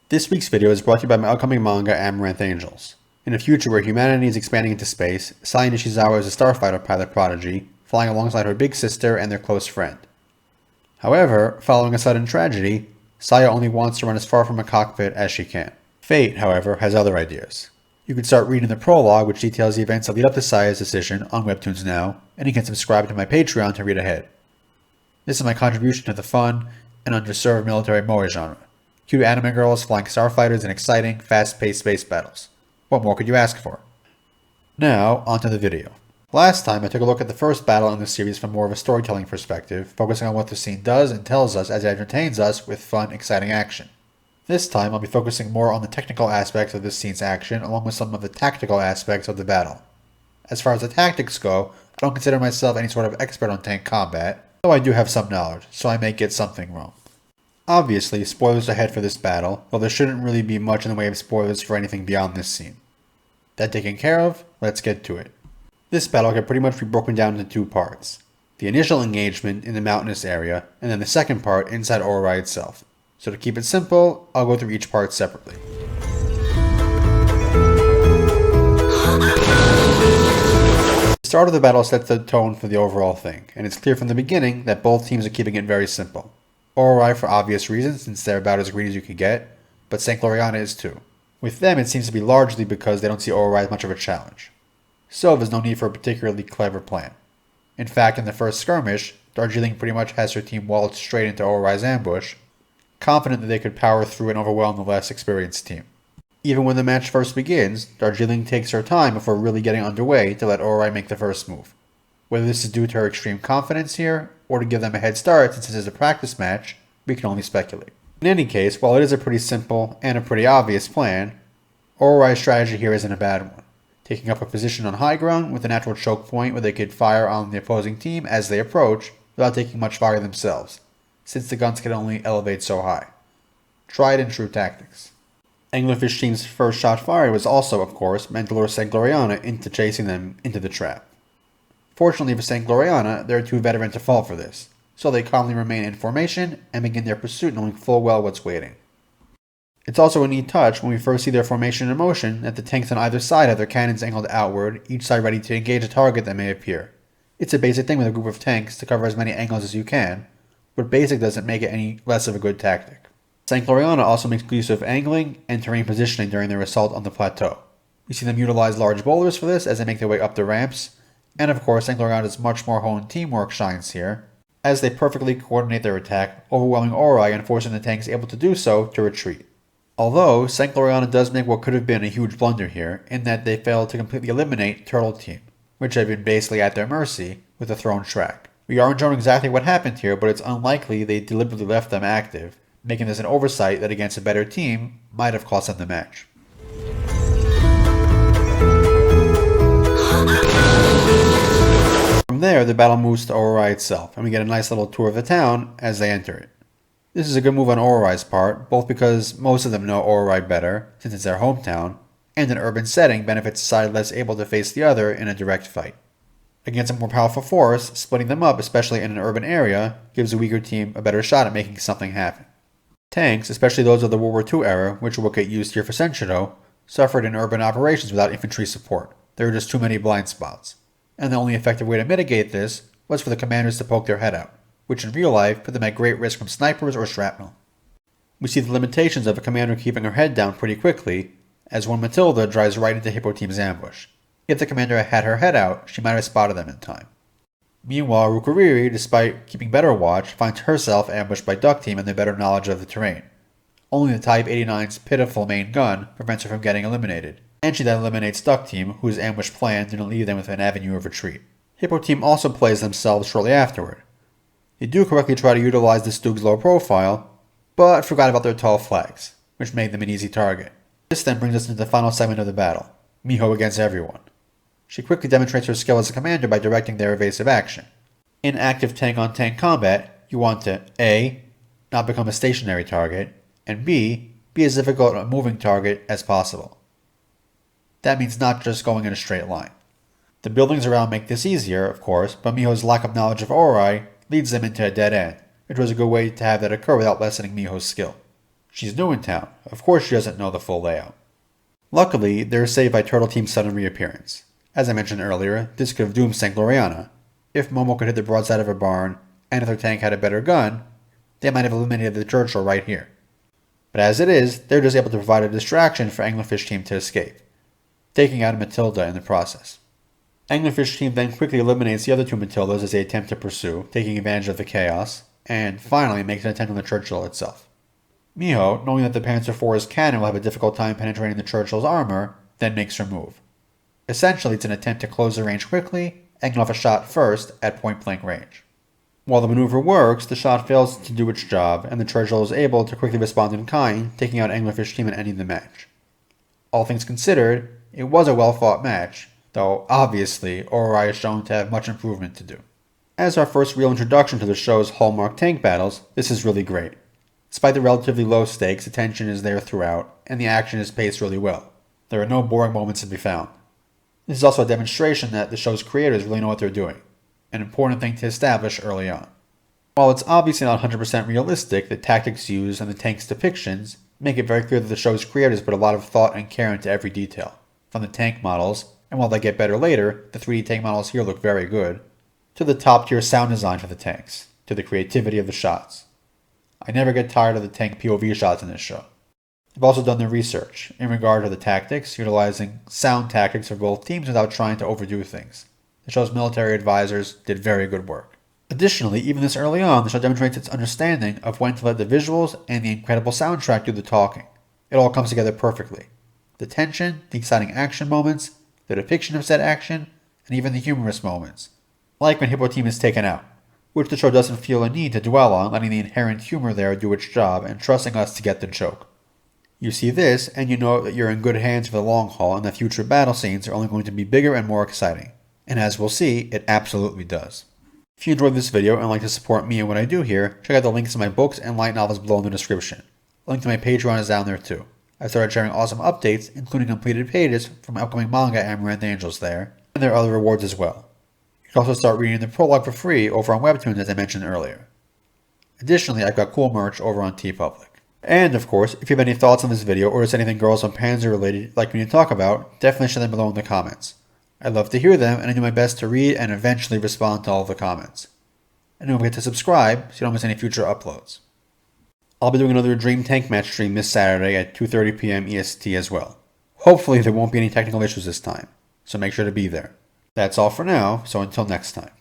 This week's video is brought to you by my upcoming manga Amaranth Angels. In a future where humanity is expanding into space, Sai Nishizawa is a starfighter pilot prodigy, flying alongside her big sister and their close friend. However, following a sudden tragedy, Saya only wants to run as far from a cockpit as she can. Fate, however, has other ideas. You can start reading the prologue, which details the events that lead up to Saya's decision, on Webtoons now, and you can subscribe to my Patreon to read ahead. This is my contribution to the fun and underserved military moe genre. Cute anime girls flying starfighters in exciting, fast-paced space battles. What more could you ask for? Now, onto the video. Last time I took a look at the first battle in the series from more of a storytelling perspective, focusing on what the scene does and tells us as it entertains us with fun, exciting action. This time I'll be focusing more on the technical aspects of this scene's action, along with some of the tactical aspects of the battle. As far as the tactics go, I don't consider myself any sort of expert on tank combat, though I do have some knowledge, so I may get something wrong. Obviously, spoilers ahead for this battle, though there shouldn't really be much in the way of spoilers for anything beyond this scene. That taken care of, let's get to it. This battle can pretty much be broken down into two parts. The initial engagement in the mountainous area, and then the second part inside Oarai itself. So to keep it simple, I'll go through each part separately. The start of the battle sets the tone for the overall thing, and it's clear from the beginning that both teams are keeping it very simple. Oarai for obvious reasons, since they're about as green as you could get, but St. Gloriana is too. With them, it seems to be largely because they don't see Oarai as much of a challenge. So there's no need for a particularly clever plan. In fact, in the first skirmish, Darjeeling pretty much has her team walled straight into Oarai's ambush, confident that they could power through and overwhelm the less experienced team. Even when the match first begins, Darjeeling takes her time before really getting underway to let Oarai make the first move. Whether this is due to her extreme confidence here, or to give them a head start since this is a practice match, we can only speculate. In any case, while it is a pretty simple and a pretty obvious plan, Oarai's strategy here isn't a bad one. Taking up a position on high ground with a natural choke point where they could fire on the opposing team as they approach without taking much fire themselves, since the guns can only elevate so high. Tried and true tactics. Anglerfish team's first shot fired was also, of course, meant to lure St. Gloriana into chasing them into the trap. Fortunately for St. Gloriana, there are too veteran to fall for this, so they calmly remain in formation and begin their pursuit knowing full well what's waiting. It's also a neat touch when we first see their formation in motion that the tanks on either side have their cannons angled outward, each side ready to engage a target that may appear. It's a basic thing with a group of tanks to cover as many angles as you can, but basic doesn't make it any less of a good tactic. St. Gloriana also makes use of angling and terrain positioning during their assault on the plateau. We see them utilize large boulders for this as they make their way up the ramps, and of course St. Gloriana's much more honed teamwork shines here, as they perfectly coordinate their attack, overwhelming Oarai and forcing the tanks able to do so to retreat. Although, St. Gloriana does make what could have been a huge blunder here, in that they failed to completely eliminate Turtle Team, which had been basically at their mercy with the thrown track. We aren't showing exactly what happened here, but it's unlikely they deliberately left them active, making this an oversight that against a better team might have cost them the match. From there, the battle moves to Oarai itself, and we get a nice little tour of the town as they enter it. This is a good move on Oarai's part, both because most of them know Oarai better, since it's their hometown, and an urban setting benefits a side less able to face the other in a direct fight. Against a more powerful force, splitting them up, especially in an urban area, gives a weaker team a better shot at making something happen. Tanks, especially those of the World War II era, which are what get used here for Senshiro, suffered in urban operations without infantry support. There were just too many blind spots. And the only effective way to mitigate this was for the commanders to poke their head out, which in real life put them at great risk from snipers or shrapnel. We see the limitations of a commander keeping her head down pretty quickly, as when Matilda drives right into Hippo Team's ambush. If the commander had her head out, she might have spotted them in time. Meanwhile, Rukuriri, despite keeping better watch, finds herself ambushed by Duck Team and their better knowledge of the terrain. Only the Type 89's pitiful main gun prevents her from getting eliminated, and she then eliminates Duck Team, whose ambush plan didn't leave them with an avenue of retreat. Hippo Team also plays themselves shortly afterward. They do correctly try to utilize the Stoog's low profile, but forgot about their tall flags, which made them an easy target. This then brings us into the final segment of the battle, Miho against everyone. She quickly demonstrates her skill as a commander by directing their evasive action. In active tank-on-tank combat, you want to A. Not become a stationary target, and B. Be as difficult a moving target as possible. That means not just going in a straight line. The buildings around make this easier, of course, but Miho's lack of knowledge of Oarai leads them into a dead end, which was a good way to have that occur without lessening Miho's skill. She's new in town. Of course she doesn't know the full layout. Luckily, they're saved by Turtle Team's sudden reappearance. As I mentioned earlier, this could have doomed St. Gloriana. If Momo could hit the broadside of a barn, and if their tank had a better gun, they might have eliminated the Churchill right here. But as it is, they're just able to provide a distraction for Anglerfish Team to escape, taking out Matilda in the process. Anglerfish Team then quickly eliminates the other two Matildas as they attempt to pursue, taking advantage of the chaos, and finally makes an attempt on the Churchill itself. Miho, knowing that the Panzer IV's cannon will have a difficult time penetrating the Churchill's armor, then makes her move. Essentially, it's an attempt to close the range quickly and get off a shot first at point-blank range. While the maneuver works, the shot fails to do its job, and the Churchill is able to quickly respond in kind, taking out Anglerfish Team and ending the match. All things considered, it was a well-fought match, though obviously Oarai is shown to have much improvement to do. As our first real introduction to the show's hallmark tank battles, this is really great. Despite the relatively low stakes, the tension is there throughout, and the action is paced really well. There are no boring moments to be found. This is also a demonstration that the show's creators really know what they're doing, an important thing to establish early on. While it's obviously not 100% realistic, the tactics used and the tank's depictions make it very clear that the show's creators put a lot of thought and care into every detail. From the tank models, and while they get better later, the 3D tank models here look very good, to the top-tier sound design for the tanks, to the creativity of the shots. I never get tired of the tank POV shots in this show. They've also done their research in regard to the tactics, utilizing sound tactics for both teams without trying to overdo things. The show's military advisors did very good work. Additionally, even this early on, the show demonstrates its understanding of when to let the visuals and the incredible soundtrack do the talking. It all comes together perfectly. The tension, the exciting action moments, the depiction of said action, and even the humorous moments. Like when Hippo Team is taken out, which the show doesn't feel a need to dwell on, letting the inherent humor there do its job and trusting us to get the joke. You see this, and you know that you're in good hands for the long haul and that future battle scenes are only going to be bigger and more exciting. And as we'll see, it absolutely does. If you enjoyed this video and like to support me and what I do here, check out the links to my books and light novels below in the description. A link to my Patreon is down there too. I've started sharing awesome updates, including completed pages from upcoming manga Amaranth Angels there, and there are other rewards as well. You can also start reading the prologue for free over on Webtoons as I mentioned earlier. Additionally, I've got cool merch over on TeePublic. And of course, if you have any thoughts on this video or just anything Girls und Panzer related you'd like me to talk about, definitely share them below in the comments. I'd love to hear them, and I do my best to read and eventually respond to all of the comments. And don't forget to subscribe so you don't miss any future uploads. I'll be doing another Dream Tank match stream this Saturday at 2:30 p.m. EST as well. Hopefully there won't be any technical issues this time, so make sure to be there. That's all for now, so until next time.